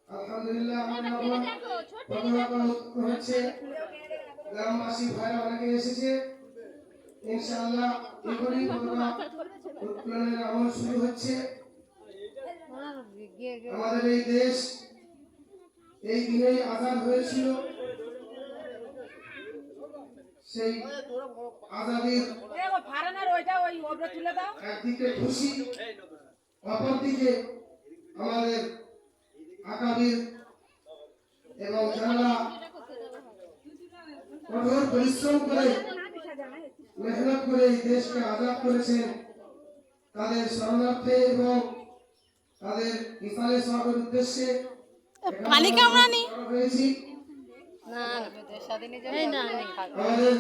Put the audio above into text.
আলহামদুলিল্লাহ হচ্ছে গ্রামবাসী ভাইরা অনেকে এসেছে। ইনশাআল্লাহ এখনই উত্তোলনের আমল শুরু হচ্ছে। আমাদের এই দেশ এই দিনেই আজাদ হয়েছিল। সেই আজাদির একদিকে খুশি, অপরদিকে আমাদের আকাবির এবং যারা কঠোর পরিশ্রম করে মেহনত করে এই দেশকে আজাদ করেছেন তাদের স্মরণার্থে এবং তাদের ইফতারের সবের উদ্দেশ্যে হয়েছি। আমাদের